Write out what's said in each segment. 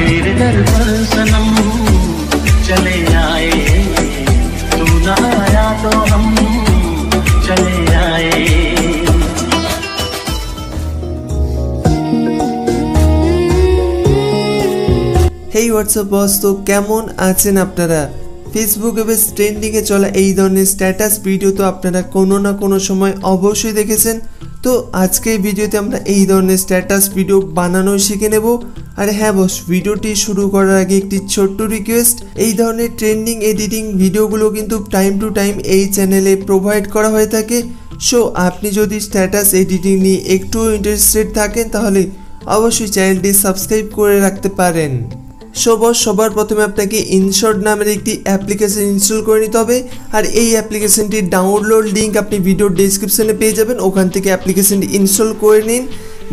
तेरे दर पर सनम चले आए, तू ना आया तो हम चले आए। হেই হোয়াটসঅ্যাপ বস, তো কেমন আছেন আপনারা? ফেসবুকে বেশ ট্রেন্ডিংয়ে চলা এই ধরনের স্ট্যাটাস ভিডিও তো আপনারা কোনো না কোনো সময় অবশ্যই দেখেছেন। তো আজকে এই ভিডিওতে আমরা এই ধরনের স্ট্যাটাস ভিডিও বানানো শিখে নেব। আর হ্যাঁ বস, ভিডিওটি শুরু করার আগে একটি ছোট্ট রিকোয়েস্ট, এই ধরনের ট্রেন্ডিং এডিটিং ভিডিওগুলো কিন্তু টাইম টু টাইম এই চ্যানেলে প্রোভাইড করা হয়ে থাকে। সো আপনি যদি স্ট্যাটাস এডিটিং নিয়ে একটু ইন্টারেস্টেড থাকেন তাহলে অবশ্যই চ্যানেলটি সাবস্ক্রাইব করে রাখতে পারেন। সবার প্রথমে আপনাকে ইনশট নামের একটি অ্যাপ্লিকেশন ইনস্টল করে নিতে হবে। আর এই অ্যাপ্লিকেশনটির ডাউনলোড লিঙ্ক আপনি ভিডিওর ডেসক্রিপশনে পেয়ে যাবেন, ওখান থেকে অ্যাপ্লিকেশনটি ইনস্টল করে নিন।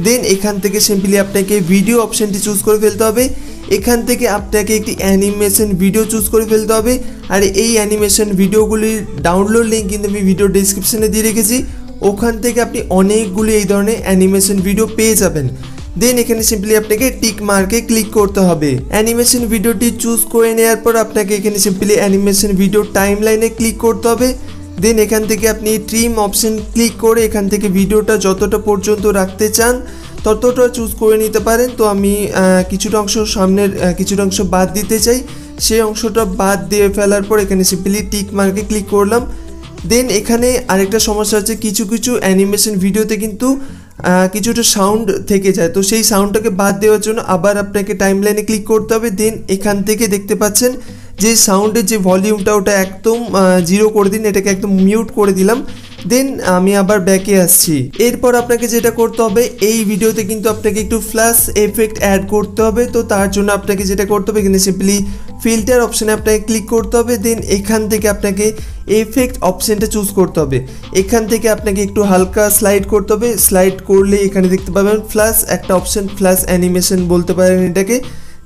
দেন এখান থেকে সিম্পলি আপনাকে ভিডিও অপশানটি চুজ করে ফেলতে হবে। এখান থেকে আপনাকে একটি অ্যানিমেশন ভিডিও চুজ করে ফেলতে হবে। আর এই অ্যানিমেশন ভিডিওগুলির ডাউনলোড লিঙ্ক কিন্তু আমি ভিডিও ডেসক্রিপশনে দিয়ে রেখেছি, ওখান থেকে আপনি অনেকগুলি এই ধরনের অ্যানিমেশন ভিডিও পেয়ে যাবেন। দেন এখানে সিম্পলি আপনাকে টিক মার্কে ক্লিক করতে হবে। অ্যানিমেশন ভিডিওটি চুজ করে নেওয়ার পর আপনাকে এখানে সিম্পলি অ্যানিমেশন ভিডিও টাইম লাইনে ক্লিক করতে হবে। দেন এখান থেকে আপনি ট্রিম অপশন ক্লিক করে এখান থেকে ভিডিওটা যতটা পর্যন্ত রাখতে চান ততটা চুজ করে নিতে পারেন। তো আমি কিছুটা অংশ সামনের কিছুটা অংশ বাদ দিতে চাই, সেই অংশটা বাদ দিয়ে ফেলার পর এখানে সিম্পলি টিক মার্কে ক্লিক করলাম। দেন এখানে আরেকটা সমস্যা হচ্ছে, কিছু অ্যানিমেশন ভিডিওতে কিন্তু কিছুটা সাউন্ড থেকে যায়, তো সেই সাউন্ডটাকে বাদ দেওয়ার জন্য আবার আপনাকে টাইম লাইনে ক্লিক করতে হবে। দেন এখান থেকে দেখতে পাচ্ছেন যে সাউন্ডের যে ভলিউমটা ওটা একদম 0 করে দিন, এটাকে একদম মিউট করে দিলাম। দেন আমি আবার ব্যাকে আসছি। এরপর আপনাকে যেটা করতে হবে, এই ভিডিওতে কিন্তু আপনাকে একটু ফ্ল্যাশ এফেক্ট অ্যাড করতে হবে। তো তার জন্য আপনাকে যেটা করতে হবে, এখানে সিম্পলি ফিল্টার অপশানে আপনাকে ক্লিক করতে হবে। দেন এখান থেকে আপনাকে এফেক্ট অপশানটা চুজ করতে হবে। এখান থেকে আপনাকে একটু হালকা স্লাইড করতে হবে। স্লাইড করলে এখানে দেখতে পাবেন ফ্ল্যাশ একটা অপশান, ফ্ল্যাশ অ্যানিমেশন বলতে পারেন এটাকে।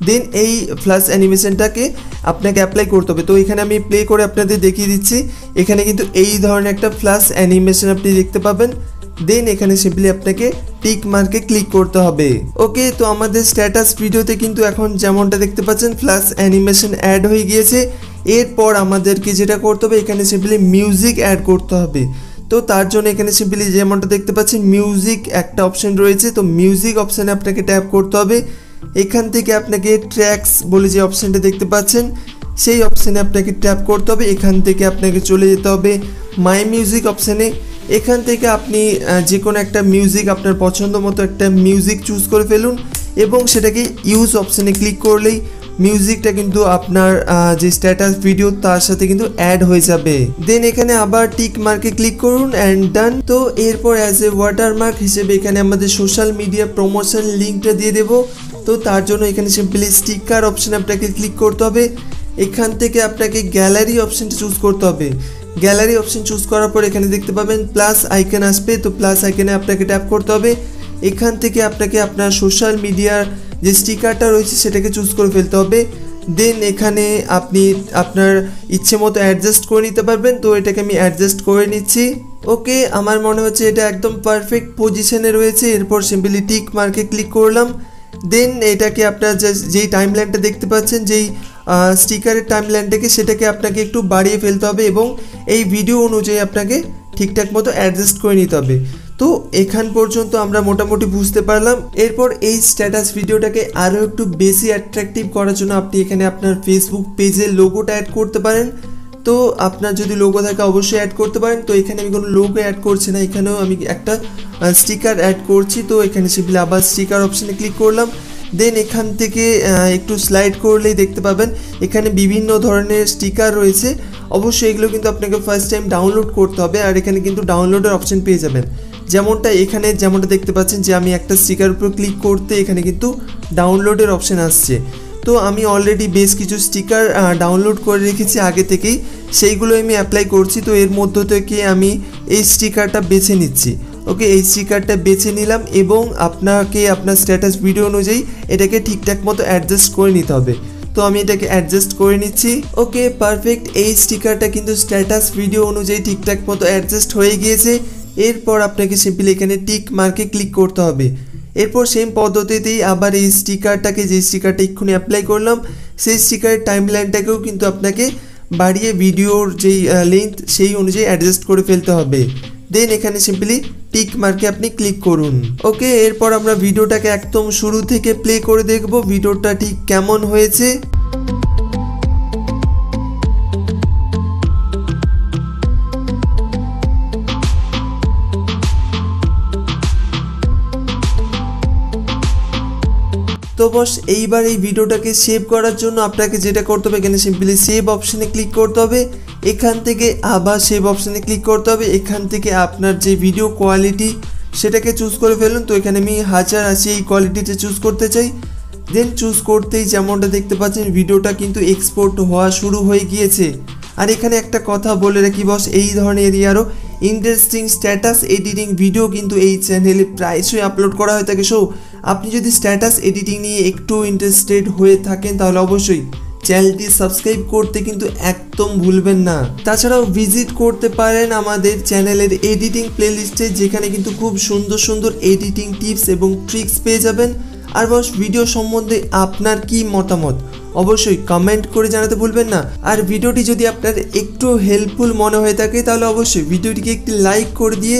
দেন এই ফ্ল্যাশ অ্যানিমেশনটাকে আপনাকে অ্যাপ্লাই করতে হবে। তো এখানে আমি প্লে করে আপনাদের দেখিয়ে দিচ্ছি। এখানে কিন্তু এই ধরনের একটা ফ্ল্যাশ অ্যানিমেশন আপনি দেখতে পাবেন। দেন এখানে সিম্পলি আপনাকে টিক মার্কে ক্লিক করতে হবে। ওকে, তো আমাদের স্ট্যাটাস ভিডিওতে কিন্তু এখন যেমনটা দেখতে পাচ্ছেন ফ্ল্যাশ অ্যানিমেশন অ্যাড হয়ে গিয়েছে। এরপর আমাদেরকে যেটা করতে হবে, এখানে সিম্পলি মিউজিক অ্যাড করতে হবে। তো তার জন্য এখানে সিম্পলি যেমনটা দেখতে পাচ্ছেন মিউজিক একটা অপশান রয়েছে, তো মিউজিক অপশানে আপনাকে ট্যাপ করতে হবে। এখান থেকে আপনাকে ট্র্যাকস বলে যে অপশানটা দেখতে পাচ্ছেন সেই অপশানে আপনাকে ট্যাপ করতে হবে। এখান থেকে আপনাকে চলে যেতে হবে মাই মিউজিক অপশানে। এখান থেকে আপনি যে কোনো একটা মিউজিক আপনার পছন্দ মতো একটা মিউজিক চুজ করে ফেলুন এবং সেটাকে ইউজ অপশানে ক্লিক করলেই মিউজিকটা কিন্তু আপনার যে স্ট্যাটাস ভিডিও তার সাথে কিন্তু অ্যাড হয়ে যাবে। দেন এখানে আবার টিক মার্কে ক্লিক করুন অ্যান্ড ডান। তো এরপর অ্যাজ এ ওয়াটারমার্ক হিসেবে এখানে আমাদের সোশ্যাল মিডিয়া প্রমোশন লিঙ্কটা দিয়ে দেবো। তো তার জন্য এখানে সিম্পলি স্টিকার অপশানে আপনাকে ক্লিক করতে হবে। এখান থেকে আপনাকে গ্যালারি অপশানটা চুজ করতে হবে। গ্যালারি অপশান চুজ করার পর এখানে দেখতে পাবেন প্লাস আইকন আসবে, তো প্লাস আইকনে আপনাকে ট্যাপ করতে হবে। এখান থেকে আপনাকে আপনার সোশ্যাল মিডিয়ার যে স্টিকারটা রয়েছে সেটাকে চুজ করে ফেলতে হবে। দেন এখানে আপনি আপনার ইচ্ছে মতো অ্যাডজাস্ট করে নিতে পারবেন। তো এটাকে আমি অ্যাডজাস্ট করে নিচ্ছি। ওকে, আমার মনে হচ্ছে এটা একদম পারফেক্ট পজিশনে রয়েছে। এরপর সিম্পলি টিক মার্কে ক্লিক করলাম। দেন এটাকে আপনার যেই টাইম লাইনটা দেখতে পাচ্ছেন, যেই স্টিকারের টাইম লাইনটাকে সেটাকে আপনাকে একটু বাড়িয়ে ফেলতে হবে এবং এই ভিডিও অনুযায়ী আপনাকে ঠিকঠাক মতো অ্যাডজাস্ট করে নিতে হবে। তো এখান পর্যন্ত আমরা মোটামুটি বুঝতে পারলাম। এরপর এই স্ট্যাটাস ভিডিওটাকে আরও একটু বেশি অ্যাট্রাকটিভ করার জন্য আপনি এখানে আপনার ফেসবুক পেজের লোগোটা অ্যাড করতে পারেন। তো আপনার যদি লোগো থাকে অবশ্যই অ্যাড করতে পারেন। তো এখানে আমি কোনো লোগো অ্যাড করছি না, এখানেও আমি একটা স্টিকার অ্যাড করছি। তো এখানে সিম্পলি আবার স্টিকার অপশানে ক্লিক করলাম। দেন এখান থেকে একটু স্লাইড করলেই দেখতে পাবেন এখানে বিভিন্ন ধরনের স্টিকার রয়েছে। অবশ্যই এগুলো কিন্তু আপনাকে ফার্স্ট টাইম ডাউনলোড করতে হবে। আর এখানে কিন্তু ডাউনলোডের অপশান পেয়ে যাবেন, যেমনটা দেখতে পাচ্ছেন যে আমি একটা স্টিকার উপর ক্লিক করতে এখানে কিন্তু ডাউনলোডের অপশান আসছে। তো আমি অলরেডি বেশ কিছু স্টিকার ডাউনলোড করে রেখেছি আগে থেকেই, সেইগুলো আমি অ্যাপ্লাই করছি। তো এর মধ্য থেকে আমি এই স্টিকারটা বেছে নিচ্ছি। ওকে, এই স্টিকারটা বেছে নিলাম এবং আপনাকে আপনার স্ট্যাটাস ভিডিও অনুযায়ী এটাকে ঠিকঠাক মতো অ্যাডজাস্ট করে নিতে হবে। তো আমি এটাকে অ্যাডজাস্ট করে নিচ্ছি। ওকে, পারফেক্ট। এই স্টিকারটা কিন্তু স্ট্যাটাস ভিডিও অনুযায়ী ঠিকঠাক মতো অ্যাডজাস্ট হয়ে গিয়েছে। এরপর আপনাকে সিম্পলি এখানে টিক মার্কে ক্লিক করতে হবে। এরপর সেম পদ্ধতিতেই আবার এই স্টিকারটাকে, যে স্টিকারটা এক্ষুনি অ্যাপ্লাই করলাম, সেই স্টিকারের টাইমলাইনটাকেও কিন্তু আপনাকে বাড়িয়ে ভিডিওর যেই লেন্থ সেই অনুযায়ী অ্যাডজাস্ট করে ফেলতে হবে। দেন এখানে সিম্পলি টিক মার্কে আপনি ক্লিক করুন। ওকে, এরপর আমরা ভিডিওটাকে একদম শুরু থেকে প্লে করে দেখব ভিডিওটা ঠিক কেমন হয়েছে। তো বস এইবার এই ভিডিওটাকে সেভ করার জন্য আপনাকে যেটা করতে হবে, এখানে সিম্পলি সেভ অপশানে ক্লিক করতে হবে। এখান থেকে আবার সেভ অপশানে ক্লিক করতে হবে। এখান থেকে আপনার যে ভিডিও কোয়ালিটি সেটাকে চুজ করে ফেলুন। তো এখানে আমি 1080 এই কোয়ালিটিতে চুজ করতে চাই। দেন চুজ করতেই যেমনটা দেখতে পাচ্ছেন ভিডিওটা কিন্তু এক্সপোর্ট হওয়া শুরু হয়ে গিয়েছে। আর এখানে একটা কথা বলে রাখি বস, এই ধরনের আরও ইন্টারেস্টিং স্ট্যাটাস এডিটিং ভিডিও কিন্তু এই চ্যানেলে প্রায়শই আপলোড করা হয়ে থাকে। সো আপনি যদি স্ট্যাটাস এডিটিং নিয়ে একটু ইন্টারেস্টেড হয়ে থাকেন তাহলে অবশ্যই চ্যানেলটি সাবস্ক্রাইব করতে কিন্তু একদম ভুলবেন না। তাছাড়াও ভিজিট করতে পারেন আমাদের চ্যানেলের এডিটিং প্লেলিস্টে, যেখানে কিন্তু খুব সুন্দর সুন্দর এডিটিং টিপস এবং ট্রিক্স পেয়ে যাবেন। আর বস ভিডিও সম্বন্ধে আপনার কি মতামত অবশ্যই কমেন্ট করে জানাতে ভুলবেন না। আর ভিডিওটি যদি আপনার একটু হেল্পফুল মনে হয়ে থাকে তাহলে অবশ্যই ভিডিওটিকে একটি লাইক করে দিয়ে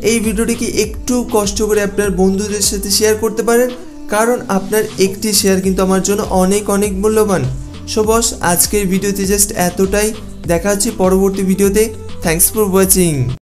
এই ভিডিওটিকে একটু কষ্ট করে আপনার বন্ধুদের সাথে শেয়ার করতে পারেন, কারণ আপনার একটি শেয়ার কিন্তু আমার জন্য অনেক অনেক মূল্যবান। সো বস আজকের ভিডিওতে জাস্ট এতটাই। দেখা হচ্ছে পরবর্তী ভিডিওতে। Thanks for watching.